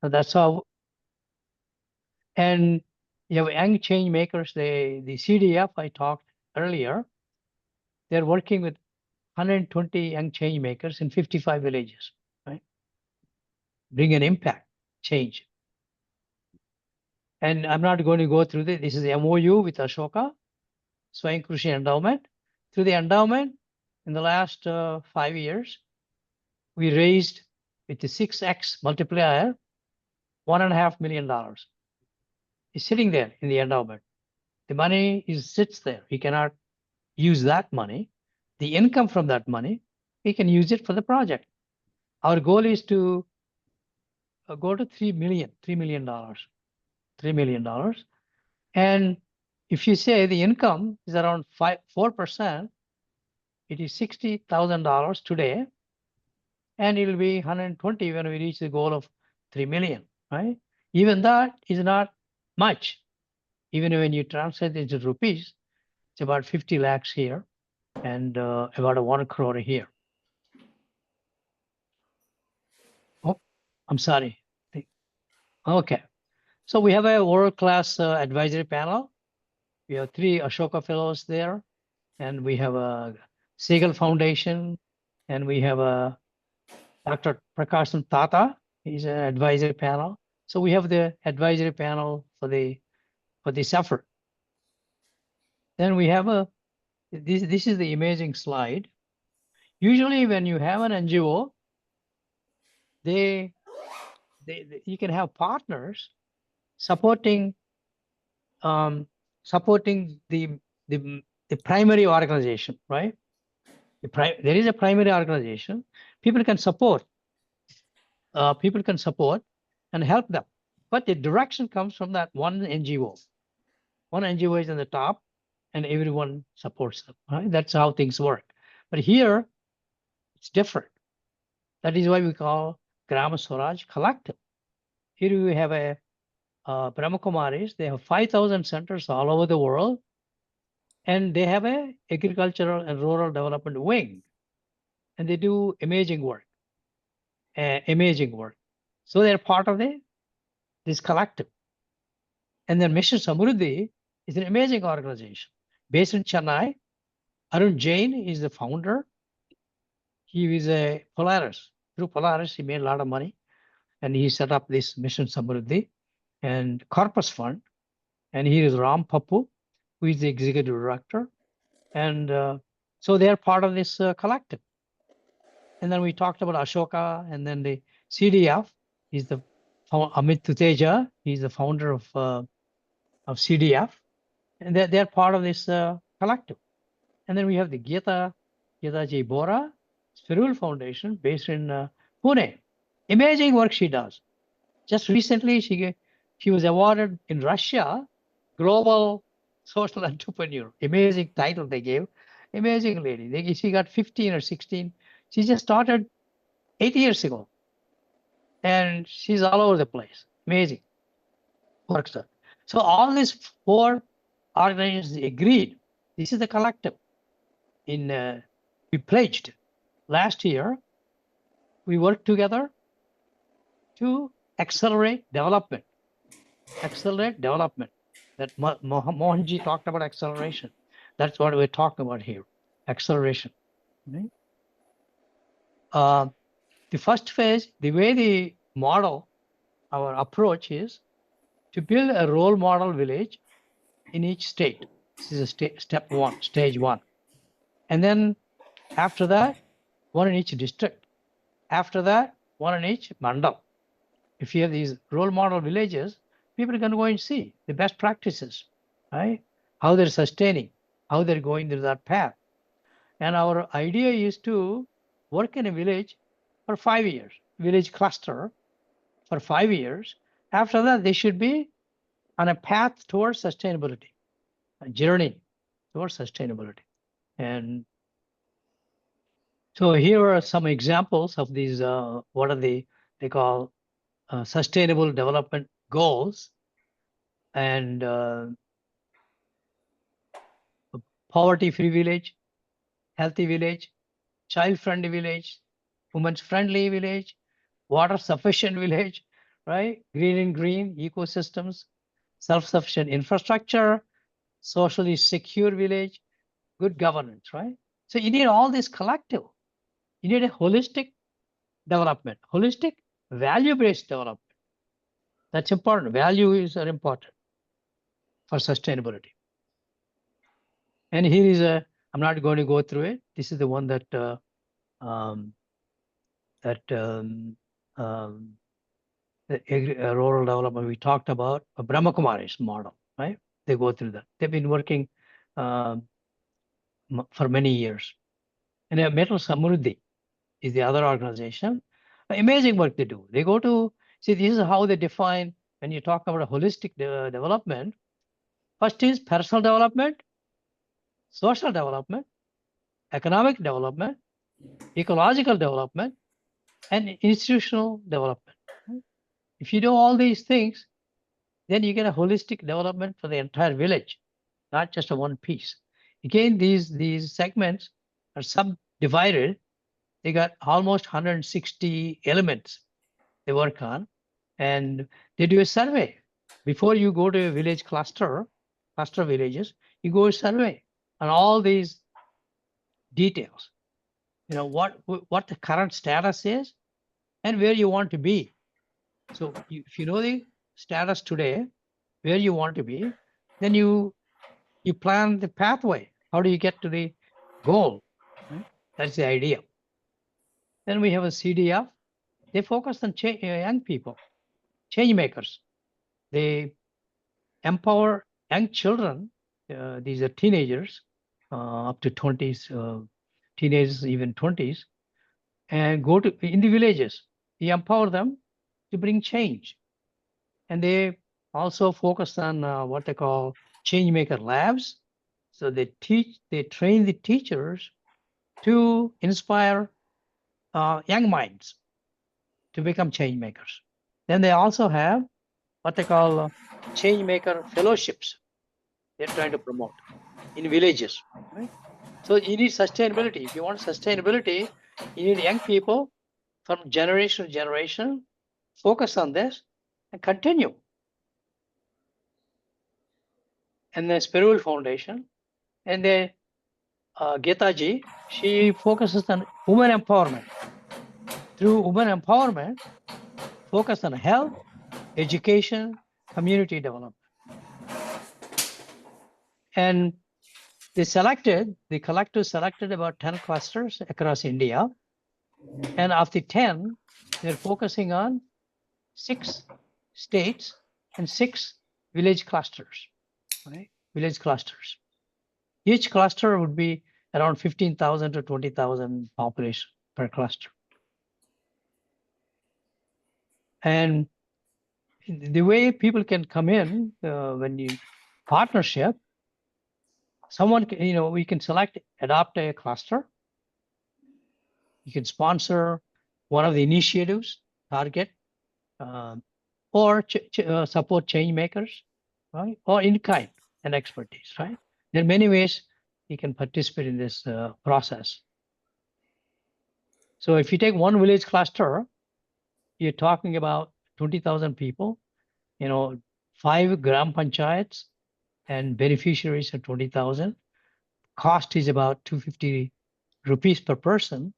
So that's how. And you have young change makers. The CDF I talked earlier. They're working with 120 young change makers in 55 villages. Right, bring an impact, change. And I'm not going to go through this. This is the MOU with Ashoka, Svayamkrishi Endowment. Through the endowment, in the last 5 years, we raised with the 6x multiplier, $1.5 million. It's sitting there in the endowment. The money sits there. We cannot use that money. The income from that money, we can use it for the project. Our goal is to go to $3 million. $3 million. And if you say the income is around 4%, it is $60,000 today, and it will be 120 when we reach the goal of 3 million, right? Even that is not much. Even when you translate it into rupees, it's about 50 lakhs here and about 1 crore here. Oh, I'm sorry. Okay. So we have a world-class advisory panel. We have 3 Ashoka Fellows there, and we have a Segal Foundation, and we have a Dr. Prakasham Tata. He's an advisory panel. So we have the advisory panel for this effort. Then we have this is the amazing slide. Usually when you have an NGO, you can have partners supporting supporting the primary organization, right? There is a primary organization. People can support and help them, but the direction comes from that one NGO. One NGO is on the top, and everyone supports them. Right? That's how things work. But here, it's different. That is why we call Gramswarajya collective. Here we have a Brahmakumaris. They have 5,000 centers all over the world, and they have a agricultural and rural development wing, and they do amazing work. So they're part of this collective. And then Mission Samruddhi is an amazing organization based in Chennai. Arun Jain is the founder. He is a Polaris. Through Polaris, he made a lot of money, and he set up this Mission Samruddhi and Corpus Fund. And here is Ram Pappu, who is the executive director. And so they are part of this collective. And then we talked about Ashoka, and then the CDF is the Amit Tuteja. He's the founder of CDF, and they're part of this collective. And then we have the Gita Ji Bora Spiritual Foundation based in Pune. Amazing work she does. Just recently, she was awarded in Russia Global Social Entrepreneur. Amazing title they gave. Amazing lady. She got 15 or 16. She just started 8 years ago. And she's all over the place. Amazing. Works. So all these 4 organizations agreed. This is the collective. We pledged last year. We worked together to accelerate development. That Mohanji talked about acceleration. That's what we're talking about here. Acceleration. Right? The first phase, the way the model, our approach is to build a role model village in each state. This is a step 1, stage 1. And then after that, 1 in each district. After that, 1 in each mandal. If you have these role model villages, people can go and see the best practices, right? How they're sustaining, how they're going through that path. And our idea is to work in a village for 5 years, village cluster for 5 years. After that, they should be on a path towards sustainability, a journey towards sustainability. And so here are some examples of these, what are they call sustainable development goals. And poverty-free village, healthy village, child-friendly village, women's friendly village, water sufficient village, right? Green and green ecosystems, self-sufficient infrastructure, socially secure village, good governance, right? So you need all this collective. You need a holistic development, holistic value-based development. That's important. Values are important for sustainability. And here is I'm not going to go through it. This is the one that the rural development we talked about, a Brahma Kumari's model, right? They go through that. They've been working for many years. And Metal Samruddhi is the other organization. Amazing work they do. They go to, see, this is how they define, when you talk about a holistic development, first is personal development, social development, economic development, ecological development, and institutional development. If you do all these things, then you get a holistic development for the entire village, not just a one piece. Again, these segments are subdivided. They got almost 160 elements they work on, and they do a survey. Before you go to a village cluster villages, you go a survey on all these details. You know, what the current status is and where you want to be. So if you know the status today, where you want to be, then you plan the pathway. How do you get to the goal? Right? That's the idea. Then we have a CDF. They focus on young people, change makers. They empower young children. These are teenagers, up to 20s, teenagers, even 20s, and go to in the villages. They empower them to bring change. And they also focus on what they call change maker labs. So they train the teachers to inspire young minds to become change makers. Then they also have what they call change maker fellowships. They're trying to promote in villages, right? So you need sustainability. If you want sustainability, you need young people from generation to generation focus on this and continue. And the Spirul Foundation, and the Getaji, she focuses on women empowerment. Through women empowerment, focus on health, education, community development. And the collective selected about 10 clusters across India. And of the 10, they're focusing on 6 states and 6 village clusters, right? Village clusters. Each cluster would be around 15,000 to 20,000 population per cluster. And the way people can come in when you partnership, someone, we can adopt a cluster. You can sponsor one of the initiatives, target, or support change makers, right? Or in kind and expertise, right? There are many ways you can participate in this process. So if you take one village cluster, you're talking about 20,000 people, 5 gram panchayats, and beneficiaries are 20,000. Cost is about 250 rupees per person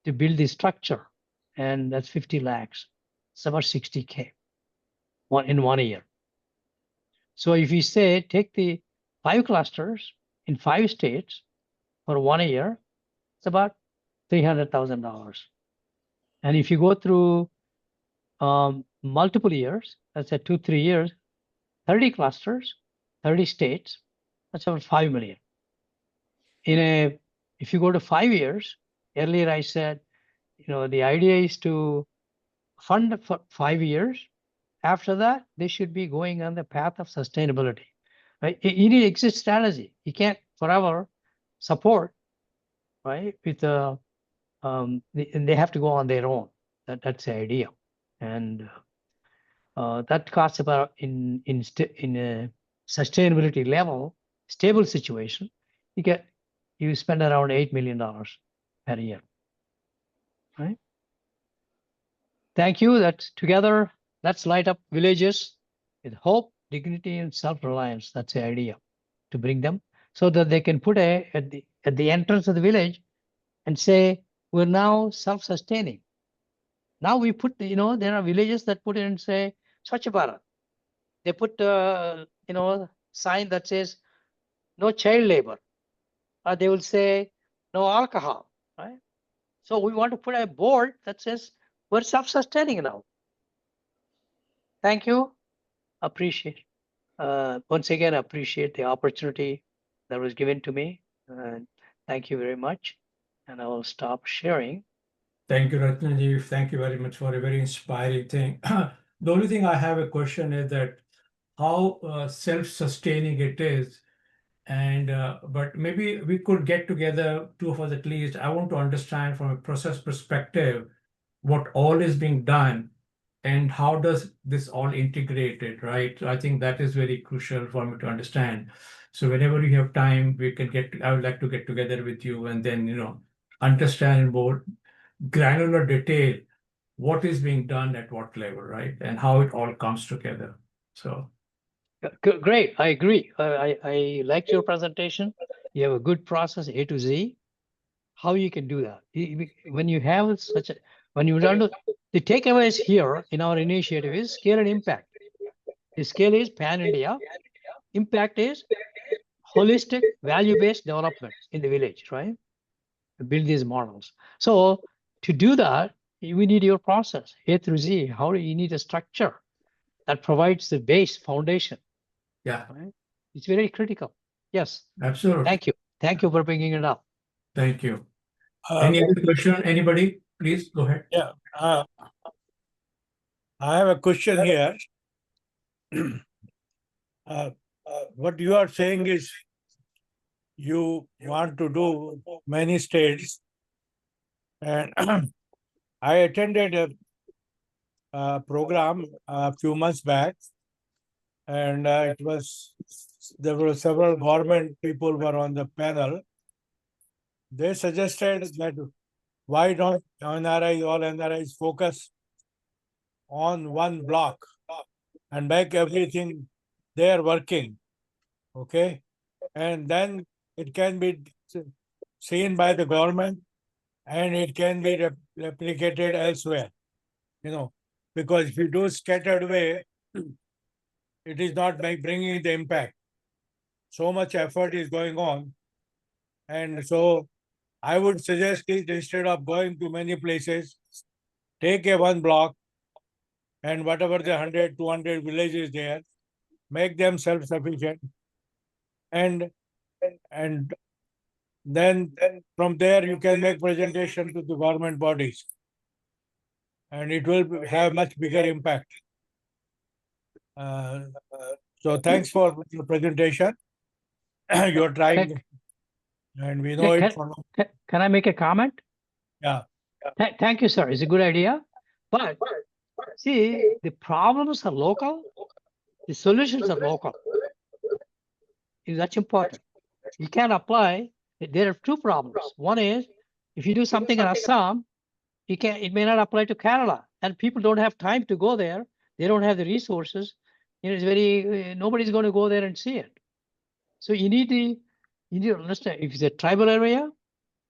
to build the structure, and that's 50 lakhs. It's about 60K in 1 year. So if you say take the 5 clusters in 5 states for 1 year, it's about $300,000. And if you go through multiple years, let's say 2-3 years, 30 clusters, 30 states, that's about 5 million. If you go to 5 years, earlier I said, the idea is to fund for 5 years. After that, they should be going on the path of sustainability, right? You need exit strategy. You can't forever support, right? With and they have to go on their own. That's the idea, and that costs about in a sustainability level, stable situation, you spend around $8 million per year, right? Thank you. That's together Let's light up villages with hope, dignity, and self-reliance. That's the idea, to bring them so that they can put at the entrance of the village and say, we're now self-sustaining. Now we put, there are villages that put in and say, Swachh Bharat. They put, sign that says, no child labor. Or they will say, no alcohol, right? So we want to put a board that says, we're self-sustaining now. Thank you. Appreciate. Once again, appreciate the opportunity that was given to me. And thank you very much. And I will stop sharing. Thank you, Ratnaji. Thank you very much for a very inspiring thing. The only thing I have a question is that how self-sustaining it is. And but maybe we could get together, two of us at least. I want to understand from a process perspective what all is being done and how does this all integrated, right? So I think that is very crucial for me to understand. So whenever you have time, we can I would like to get together with you and then, understand in more granular detail what is being done at what level, right? And how it all comes together. So Great, I agree. I liked your presentation. You have a good process, A to Z. How you can do that? When you have when you learn the takeaways here in our initiative is scale and impact. The scale is pan-India. Impact is holistic, value-based development in the village, right? To build these models. So to do that, we need your process, A through Z. How do you need a structure that provides the base foundation? yeah, right? It's very critical. Yes. absolutely. Thank you. Thank you for bringing it up. Thank you. Any other question? Anybody? Please go ahead. Yeah. I have a question here. What you are saying is you want to do many states, and I attended a program a few months back, and there were several government people were on the panel. They suggested that why don't all NRIs focus on one block and make everything there working, okay? And then it can be seen by the government and it can be replicated elsewhere, because if you do scattered way, it is not bringing the impact. So much effort is going on. And so I would suggest it, instead of going to many places, take a one block and whatever the 100, 200 villages there, make them self-sufficient. And then from there you can make presentation to the government bodies. And it will have much bigger impact. So thanks for the presentation. You're trying, and we know it. Can I make a comment? Yeah. Thank you, sir. It's a good idea. But see, the problems are local, the solutions are local. That's important. You can't apply. There are two problems. One is if you do something in Assam, it may not apply to Kerala, and people don't have time to go there. They don't have the resources. It's nobody's going to go there and see it. So you need to understand, if it's a tribal area,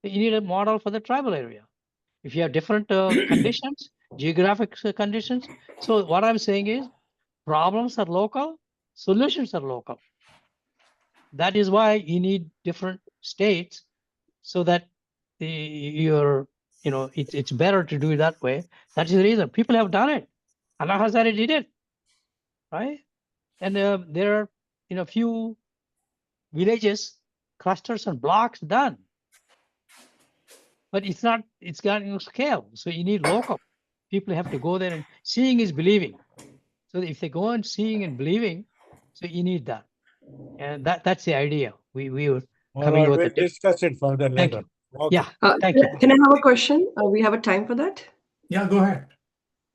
you need a model for the tribal area. If you have different conditions, geographic conditions. So what I'm saying is problems are local, solutions are local. That is why you need different states so that it's better to do it that way. That's the reason people have done it. Anna Hazare did it, right? And there are few villages, clusters and blocks done. But it's got no scale. So you need local. People have to go there, and seeing is believing. So if they go on seeing and believing, so you need that. And that's the idea. We were coming with we'll discuss it further later. Okay. Yeah, thank you. Can I have a question? We have a time for that? Yeah, go ahead.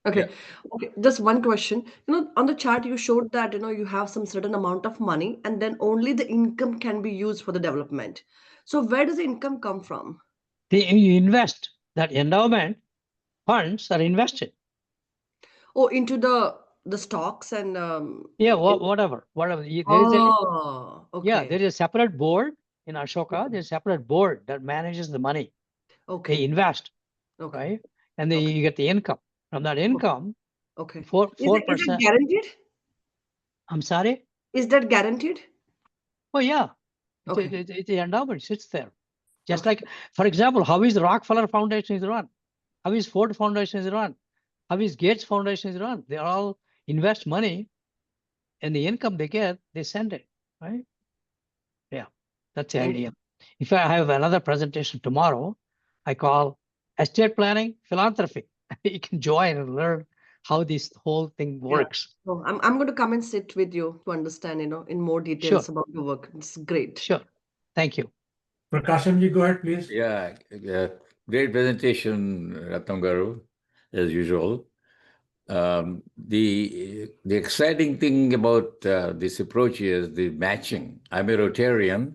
Okay. Okay. Just one question. On the chart you showed that you have some certain amount of money, and then only the income can be used for the development. So where does the income come from? You invest. That endowment funds are invested. Oh, into the the stocks and Yeah, whatever. There is a oh, okay. there is a separate board in Ashoka. There's a separate board that manages the money. They Okay. invest, Okay. right? And then you get the income. From that income, Okay. 4%. Is it guaranteed? I'm sorry. Is that guaranteed? Oh yeah, Okay. it's the endowment sits there. Just Okay. like, for example, how is the Rockefeller Foundation is run? How is Ford Foundation is run? How is Gates Foundation is run? They all invest money, and the income they get, they send it, right? Yeah, that's the Thank idea. If I have another presentation tomorrow, I call estate planning philanthropy. You can join and learn how this whole thing works. So I'm going to come and sit with you to understand, in more details Sure. about your work. It's great. Sure. Thank you. Prakashamji, go ahead, please. Yeah, great presentation, Ratnam Garu, as usual. The exciting thing about this approach is the matching. I'm a Rotarian,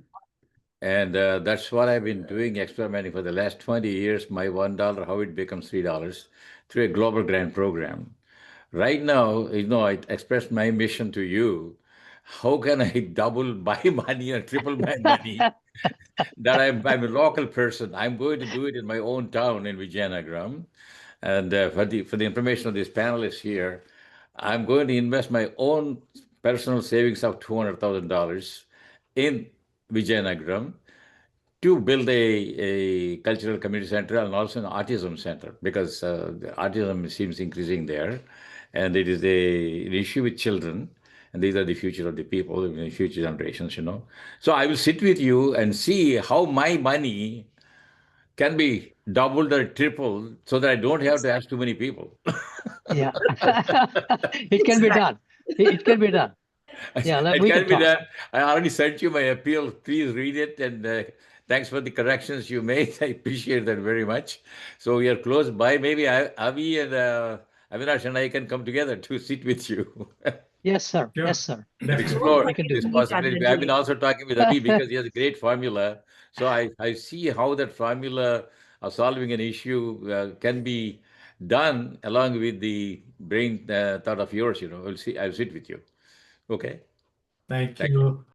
and that's what I've been doing, experimenting for the last 20 years. My $1, how it becomes $3 through a global grant program. Right now, I expressed my mission to you. How can I double my money or triple my money? That I'm a local person. I'm going to do it in my own town in Vijayanagram. And for the information of these panelists here, I'm going to invest my own personal savings of $200,000 in Vijayanagram to build a cultural community center and also an autism center, because the autism seems increasing there, and it is an issue with children, and these are the future of the people, the future generations. So I will sit with you and see how my money can be doubled or tripled so that I don't have to ask too many people. Yeah. It can be done. It can be done. Yeah, It we can can be talk. done. I already sent you my appeal. Please read it, and thanks for the corrections you made. I appreciate that very much. So we are close by. Maybe Avi and Avinash and I can come together to sit with you. Yes, sir. Sure. Yes, sir. Definitely. Explore We can do this it. possibility. I've been also talking with Avi because he has a great formula. So I see how that formula of solving an issue can be done along with the brain thought of yours. I'll sit with you. Okay. Thank Thank you. you.